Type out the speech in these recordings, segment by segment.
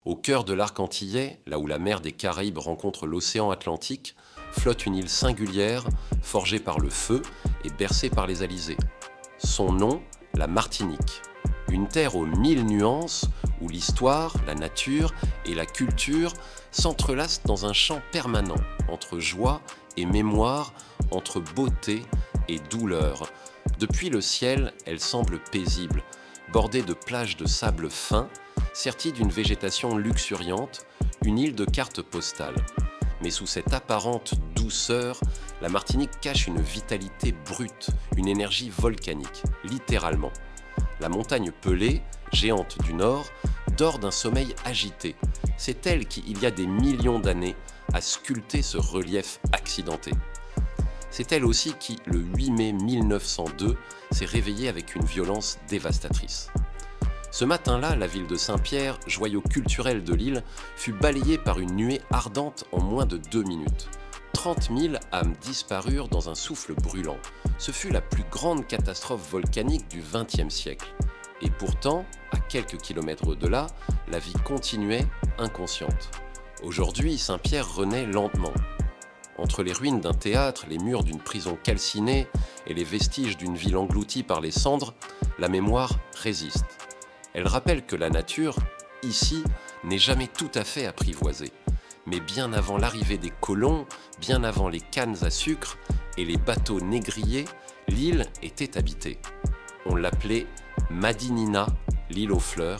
Au cœur de l'arc antillais, là où la mer des Caraïbes rencontre l'océan Atlantique, flotte une île singulière, forgée par le feu et bercée par les alizés. Son nom, la Martinique. Une terre aux mille nuances où l'histoire, la nature et la culture s'entrelacent dans un champ permanent, entre joie et mémoire, entre beauté et douleur. Depuis le ciel, elle semble paisible, bordée de plages de sable fin, sertie d'une végétation luxuriante, une île de cartes postales. Mais sous cette apparente douceur, la Martinique cache une vitalité brute, une énergie volcanique, littéralement. La montagne Pelée, géante du Nord, dort d'un sommeil agité. C'est elle qui, il y a des millions d'années, a sculpté ce relief accidenté. C'est elle aussi qui, le 8 mai 1902, s'est réveillée avec une violence dévastatrice. Ce matin-là, la ville de Saint-Pierre, joyau culturel de l'île, fut balayée par une nuée ardente en moins de 2 minutes. 30 000 âmes disparurent dans un souffle brûlant. Ce fut la plus grande catastrophe volcanique du XXe siècle. Et pourtant, à quelques kilomètres de là, la vie continuait inconsciente. Aujourd'hui, Saint-Pierre renaît lentement. Entre les ruines d'un théâtre, les murs d'une prison calcinée et les vestiges d'une ville engloutie par les cendres, la mémoire résiste. Elle rappelle que la nature, ici, n'est jamais tout à fait apprivoisée. Mais bien avant l'arrivée des colons, bien avant les cannes à sucre et les bateaux négriers, l'île était habitée. On l'appelait Madinina, l'île aux fleurs.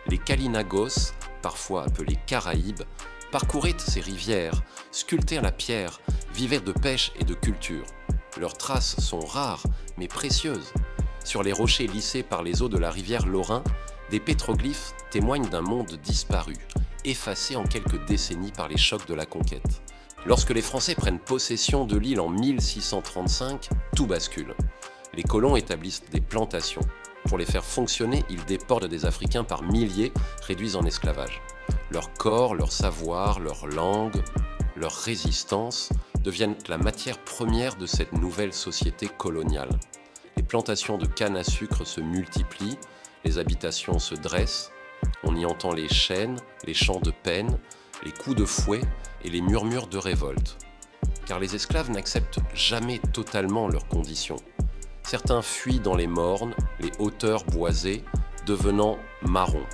Les Kalinagos, parfois appelés Caraïbes, parcouraient ces rivières, sculptèrent la pierre, vivaient de pêche et de culture. Leurs traces sont rares, mais précieuses. Sur les rochers lissés par les eaux de la rivière Lorrain, des pétroglyphes témoignent d'un monde disparu, effacé en quelques décennies par les chocs de la conquête. Lorsque les Français prennent possession de l'île en 1635, tout bascule. Les colons établissent des plantations. Pour les faire fonctionner, ils déportent des Africains par milliers, réduits en esclavage. Leur corps, leur savoir, leur langue, leur résistance deviennent la matière première de cette nouvelle société coloniale. Les plantations de canne à sucre se multiplient, les habitations se dressent, on y entend les chaînes, les chants de peine, les coups de fouet et les murmures de révolte. Car les esclaves n'acceptent jamais totalement leurs conditions. Certains fuient dans les mornes, les hauteurs boisées, devenant marrons.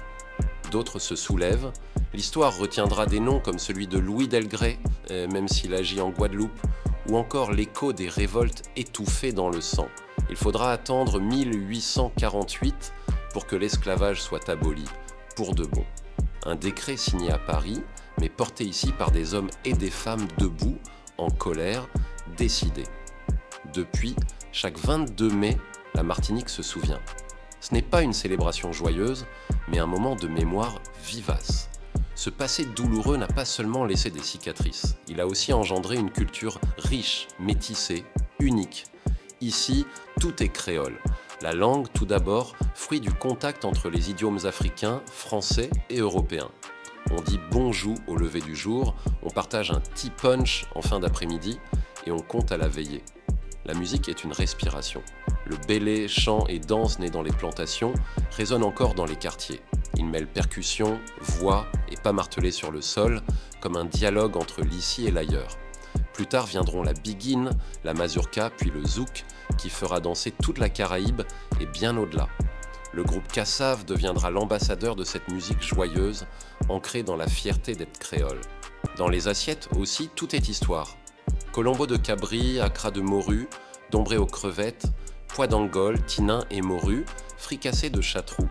D'autres se soulèvent. L'histoire retiendra des noms comme celui de Louis Delgrès, même s'il agit en Guadeloupe, ou encore l'écho des révoltes étouffées dans le sang. Il faudra attendre 1848 pour que l'esclavage soit aboli, pour de bon. Un décret signé à Paris, mais porté ici par des hommes et des femmes debout, en colère, décidés. Depuis, chaque 22 mai, la Martinique se souvient. Ce n'est pas une célébration joyeuse, mais un moment de mémoire vivace. Ce passé douloureux n'a pas seulement laissé des cicatrices, il a aussi engendré une culture riche, métissée, unique. Ici, tout est créole. La langue, tout d'abord, fruit du contact entre les idiomes africains, français et européens. On dit bonjour au lever du jour, on partage un tea punch en fin d'après-midi et on compte à la veillée. La musique est une respiration. Le bélé, chant et danse nés dans les plantations résonnent encore dans les quartiers. Il mêle percussion, voix et pas martelé sur le sol, comme un dialogue entre l'ici et l'ailleurs. Plus tard viendront la biguine, la mazurka, puis le zouk, qui fera danser toute la Caraïbe et bien au-delà. Le groupe Kassav deviendra l'ambassadeur de cette musique joyeuse, ancrée dans la fierté d'être créole. Dans les assiettes aussi, tout est histoire. Colombo de cabri, acra de morue, dombré aux crevettes, pois d'angole, tinin et morue, fricassé de chatroux.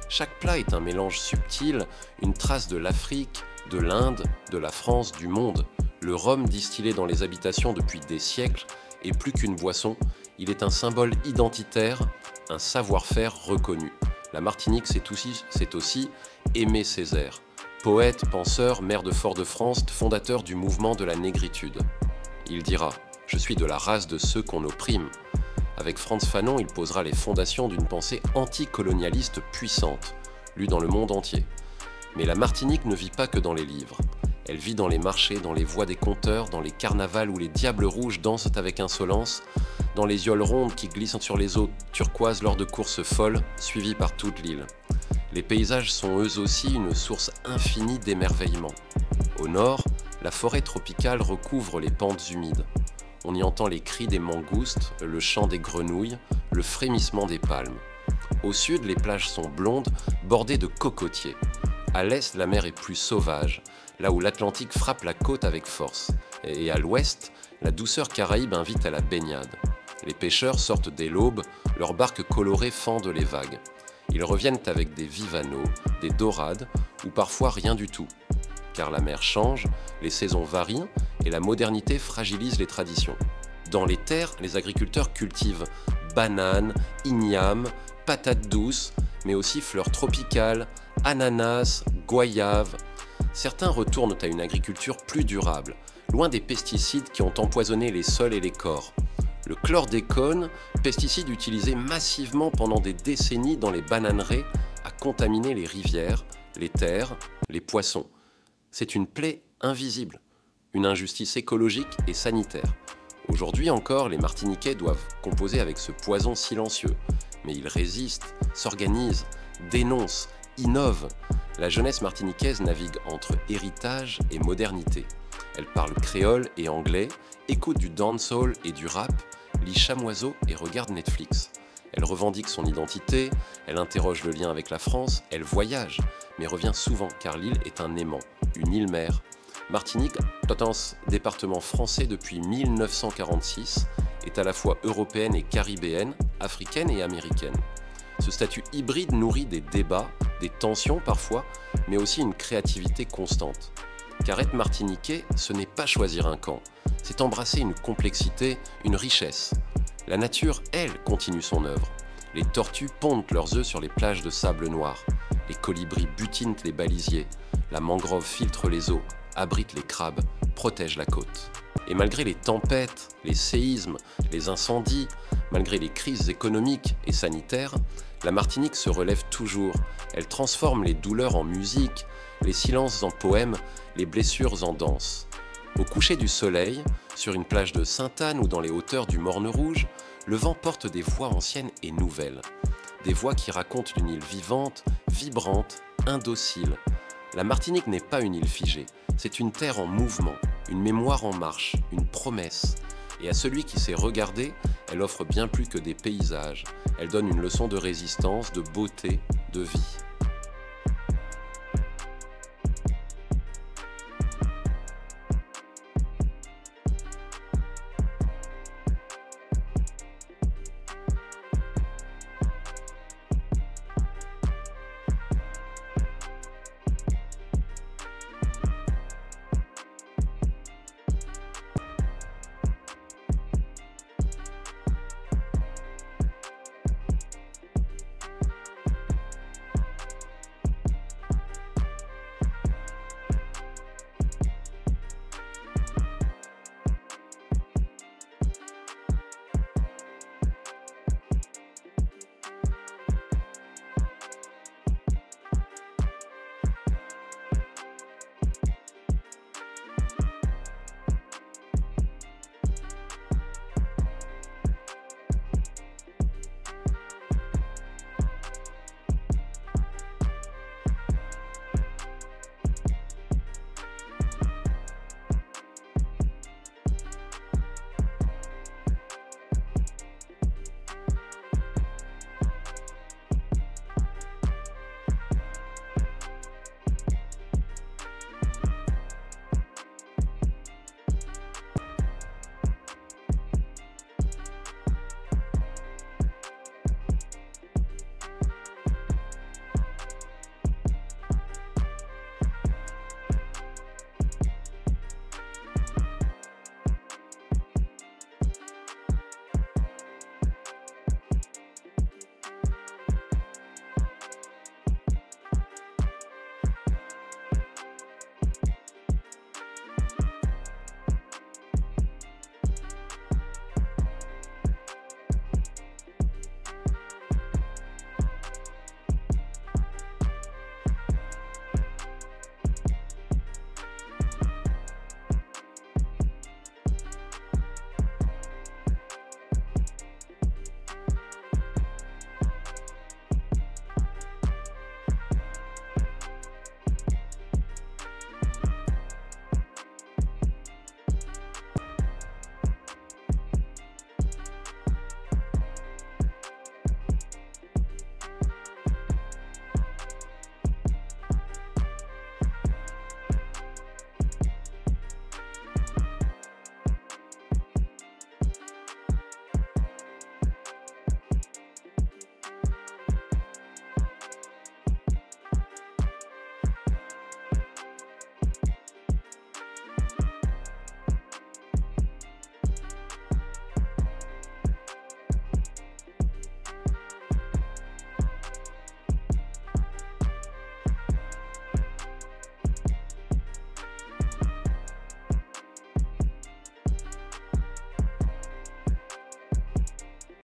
Chaque plat est un mélange subtil, une trace de l'Afrique, de l'Inde, de la France, du monde. Le rhum distillé dans les habitations depuis des siècles est plus qu'une boisson, il est un symbole identitaire, un savoir-faire reconnu. La Martinique, c'est aussi Aimé Césaire, poète, penseur, maire de Fort-de-France, fondateur du mouvement de la négritude. Il dira « Je suis de la race de ceux qu'on opprime ». Avec Frantz Fanon, il posera les fondations d'une pensée anticolonialiste puissante, lue dans le monde entier. Mais la Martinique ne vit pas que dans les livres. Elle vit dans les marchés, dans les voix des conteurs, dans les carnavals où les diables rouges dansent avec insolence, dans les yolles rondes qui glissent sur les eaux turquoises lors de courses folles, suivies par toute l'île. Les paysages sont eux aussi une source infinie d'émerveillement. Au nord, la forêt tropicale recouvre les pentes humides. On y entend les cris des mangoustes, le chant des grenouilles, le frémissement des palmes. Au sud, les plages sont blondes, bordées de cocotiers. À l'est, la mer est plus sauvage, là où l'Atlantique frappe la côte avec force. Et à l'ouest, la douceur caraïbe invite à la baignade. Les pêcheurs sortent dès l'aube, leurs barques colorées fendent les vagues. Ils reviennent avec des vivanos, des dorades, ou parfois rien du tout. Car la mer change, les saisons varient et la modernité fragilise les traditions. Dans les terres, les agriculteurs cultivent bananes, ignames, patates douces, mais aussi fleurs tropicales, ananas, goyaves. Certains retournent à une agriculture plus durable, loin des pesticides qui ont empoisonné les sols et les corps. Le chlordécone, pesticide utilisé massivement pendant des décennies dans les bananeraies, a contaminé les rivières, les terres, les poissons. C'est une plaie invisible, une injustice écologique et sanitaire. Aujourd'hui encore, les Martiniquais doivent composer avec ce poison silencieux. Mais ils résistent, s'organisent, dénoncent, innovent. La jeunesse martiniquaise navigue entre héritage et modernité. Elle parle créole et anglais, écoute du dancehall et du rap, lit chamoiseau et regarde Netflix. Elle revendique son identité, elle interroge le lien avec la France, elle voyage, mais revient souvent car l'île est un aimant, une île-mère. Martinique, potence département français depuis 1946, est à la fois européenne et caribéenne, africaine et américaine. Ce statut hybride nourrit des débats, des tensions parfois, mais aussi une créativité constante. Car être martiniquais, ce n'est pas choisir un camp, c'est embrasser une complexité, une richesse. La nature, elle, continue son œuvre. Les tortues pondent leurs œufs sur les plages de sable noir. Les colibris butinent les balisiers. La mangrove filtre les eaux, abrite les crabes, protège la côte. Et malgré les tempêtes, les séismes, les incendies, malgré les crises économiques et sanitaires, la Martinique se relève toujours. Elle transforme les douleurs en musique, les silences en poèmes, les blessures en danse. Au coucher du soleil, sur une plage de Sainte-Anne ou dans les hauteurs du Morne-Rouge, le vent porte des voix anciennes et nouvelles. Des voix qui racontent une île vivante, vibrante, indocile. La Martinique n'est pas une île figée, c'est une terre en mouvement, une mémoire en marche, une promesse. Et à celui qui sait regarder, elle offre bien plus que des paysages. Elle donne une leçon de résistance, de beauté, de vie.